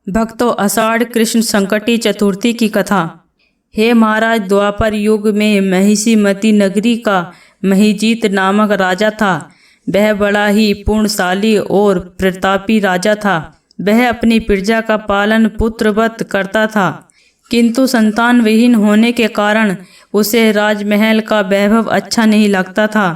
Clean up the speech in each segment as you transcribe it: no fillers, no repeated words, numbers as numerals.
भक्तों, आषाढ़ कृष्ण संकटी चतुर्थी की कथा। हे महाराज, द्वापर युग में महिषीमती नगरी का महिजीत नामक राजा था। वह बड़ा ही पुण्यशाली और प्रतापी राजा था। वह अपनी प्रजा का पालन पुत्रवत करता था, किंतु संतान विहीन होने के कारण उसे राजमहल का वैभव अच्छा नहीं लगता था।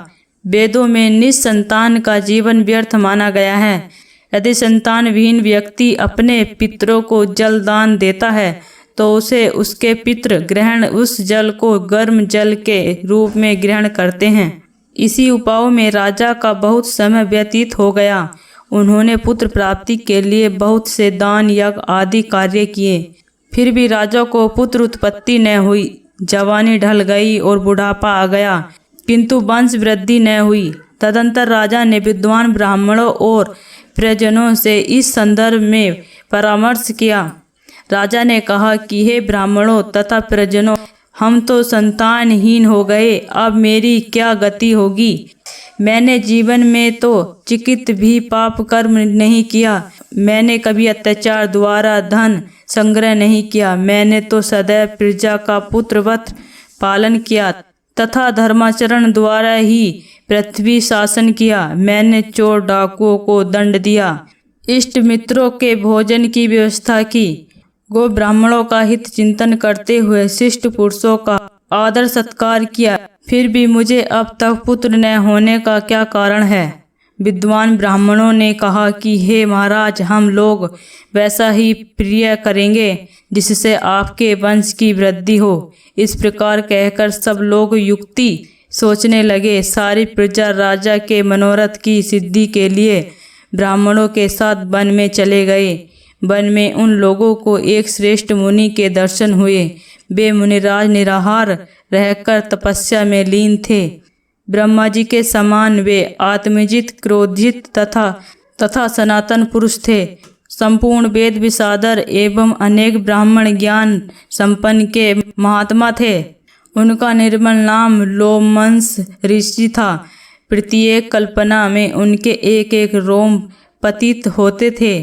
वेदों में निस्संतान का जीवन व्यर्थ माना गया है। यदि संतान विहीन व्यक्ति अपने पितरों को जल दान देता है तो उसे उसके पितृ ग्रहण उस जल को गर्म जल के रूप में ग्रहण करते हैं। इसी उपाय में राजा का बहुत समय व्यतीत हो गया। उन्होंने पुत्र प्राप्ति के लिए बहुत से दान यज्ञ आदि कार्य किए, फिर भी राजा को पुत्र उत्पत्ति न हुई। जवानी ढल गई और बुढ़ापा आ गया, किंतु वंश वृद्धि न हुई। तदंतर राजा ने विद्वान ब्राह्मणों और प्रजनों से इस संदर्भ में परामर्श किया। राजा ने कहा कि हे ब्राह्मणों तथा प्रजनों, हम तो संतानहीन हो गए, अब मेरी क्या गति होगी। मैंने जीवन में तो चिकित भी पाप कर्म नहीं किया। मैंने कभी अत्याचार द्वारा धन संग्रह नहीं किया। मैंने तो सदैव प्रजा का पुत्रवत पालन किया तथा धर्माचरण द्वारा ही पृथ्वी शासन किया। मैंने चोर डाकुओं को दंड दिया, इष्ट मित्रों के भोजन की व्यवस्था की, गो ब्राह्मणों का हित चिंतन करते हुए शिष्ट पुरुषों का आदर सत्कार किया। फिर भी मुझे अब तक पुत्र न होने का क्या कारण है। विद्वान ब्राह्मणों ने कहा कि हे महाराज, हम लोग वैसा ही प्रिय करेंगे जिससे आपके वंश की वृद्धि हो। इस प्रकार कहकर सब लोग युक्ति सोचने लगे। सारी प्रजा राजा के मनोरथ की सिद्धि के लिए ब्राह्मणों के साथ वन में चले गए। वन में उन लोगों को एक श्रेष्ठ मुनि के दर्शन हुए। वे मुनिराज निराहार रहकर तपस्या में लीन थे। ब्रह्मा जी के समान वे आत्मजित, क्रोधित तथा सनातन पुरुष थे। संपूर्ण वेद विशारद एवं अनेक ब्राह्मण ज्ञान संपन्न के महात्मा थे। उनका निर्मल नाम लोमंस ऋषि था। प्रत्येक कल्पना में उनके एक एक रोम पतित होते थे,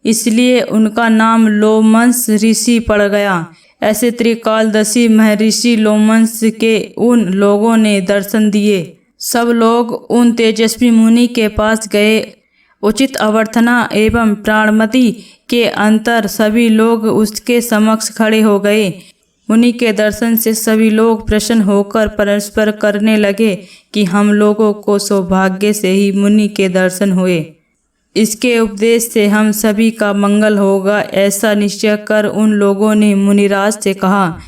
इसलिए उनका नाम लोमंस ऋषि पड़ गया। ऐसे त्रिकालदर्शी महर्षि लोमंस के उन लोगों ने दर्शन दिए। सब लोग उन तेजस्वी मुनि के पास गए। उचित अभ्यर्थना एवं प्राणमति के अंतर सभी लोग उसके समक्ष खड़े हो गए। मुनि के दर्शन से सभी लोग प्रसन्न होकर परस्पर करने लगे कि हम लोगों को सौभाग्य से ही मुनि के दर्शन हुए। इसके उपदेश से हम सभी का मंगल होगा, ऐसा निश्चय कर उन लोगों ने मुनिराज से कहा,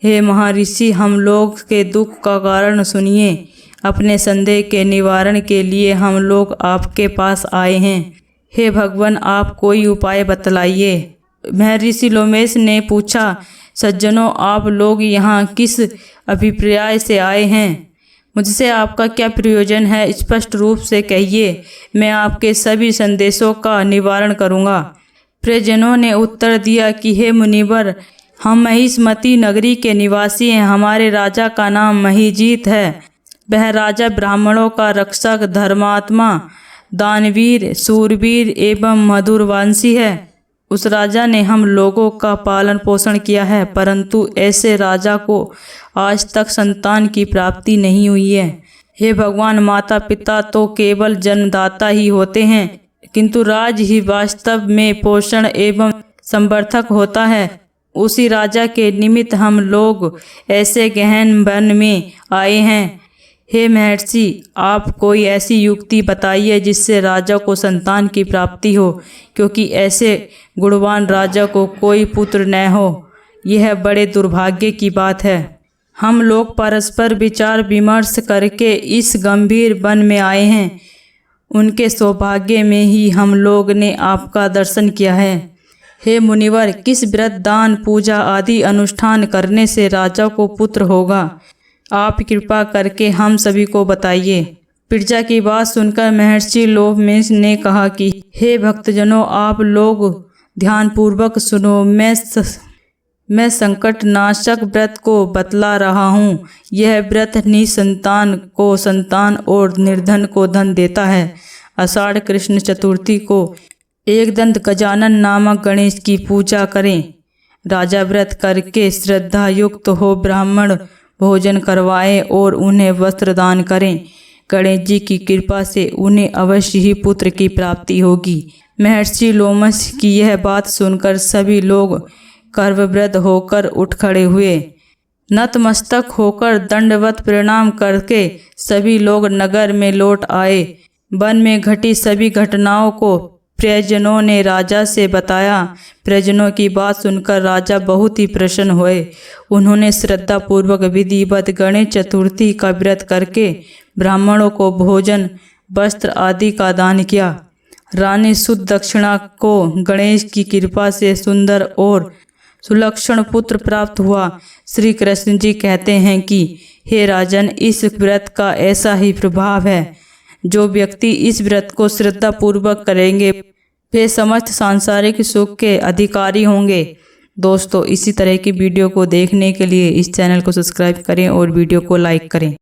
हे महर्षि, हम लोग के दुख का कारण सुनिए। अपने संदेह के निवारण के लिए हम लोग आपके पास आए हैं। हे भगवान, आप कोई उपाय बतलाइए। महर्षि लोमेश ने पूछा, सज्जनों, आप लोग यहाँ किस अभिप्राय से आए हैं? मुझसे आपका क्या प्रयोजन है? स्पष्ट रूप से कहिए, मैं आपके सभी संदेशों का निवारण करूँगा। प्रजनों ने उत्तर दिया कि हे मुनिवर, हम महिषमती नगरी के निवासी हैं। हमारे राजा का नाम महिजीत है। वह राजा ब्राह्मणों का रक्षक, धर्मात्मा, दानवीर, सूरवीर एवं मधुरवंशी है। उस राजा ने हम लोगों का पालन पोषण किया है, परंतु ऐसे राजा को आज तक संतान की प्राप्ति नहीं हुई है। हे भगवान, माता पिता तो केवल जन्मदाता ही होते हैं, किंतु राज ही वास्तव में पोषण एवं संवर्धक होता है। उसी राजा के निमित्त हम लोग ऐसे गहन वन में आए हैं। हे महर्षि, आप कोई ऐसी युक्ति बताइए जिससे राजा को संतान की प्राप्ति हो, क्योंकि ऐसे गुणवान राजा को कोई पुत्र न हो, यह बड़े दुर्भाग्य की बात है। हम लोग परस्पर विचार विमर्श करके इस गंभीर वन में आए हैं। उनके सौभाग्य में ही हम लोग ने आपका दर्शन किया है। हे मुनिवर, किस व्रत, दान, पूजा आदि अनुष्ठान करने से राजा को पुत्र होगा? आप कृपा करके हम सभी को बताइए। प्रजा की बात सुनकर महर्षि लोमश ने कहा कि हे भक्तजनों, आप लोग ध्यानपूर्वक सुनो। मैं संकट नाशक व्रत को बतला रहा हूँ। यह व्रत निसंतान को संतान और निर्धन को धन देता है। आषाढ़ कृष्ण चतुर्थी को एक दंत गजानन नामक गणेश की पूजा करें। राजा व्रत करके श्रद्धा युक्त हो ब्राह्मण भोजन करवाएं और उन्हें वस्त्र दान करें। गणेश जी की कृपा से उन्हें अवश्य ही पुत्र की प्राप्ति होगी। महर्षि लोमश की यह बात सुनकर सभी लोग गर्ववृद्ध होकर उठ खड़े हुए। नतमस्तक होकर दंडवत प्रणाम करके सभी लोग नगर में लौट आए। वन में घटी सभी घटनाओं को प्रजनों ने राजा से बताया। प्रजनों की बात सुनकर राजा बहुत ही प्रसन्न हुए। उन्होंने श्रद्धा पूर्वक विधिवत गणेश चतुर्थी का व्रत करके ब्राह्मणों को भोजन वस्त्र आदि का दान किया। रानी शुद्ध दक्षिणा को गणेश की कृपा से सुंदर और सुलक्षण पुत्र प्राप्त हुआ। श्री कृष्ण जी कहते हैं कि हे राजन, इस व्रत का ऐसा ही प्रभाव है। जो व्यक्ति इस व्रत को श्रद्धा पूर्वक करेंगे वे समस्त सांसारिक सुख के अधिकारी होंगे। दोस्तों, इसी तरह की वीडियो को देखने के लिए इस चैनल को सब्सक्राइब करें और वीडियो को लाइक करें।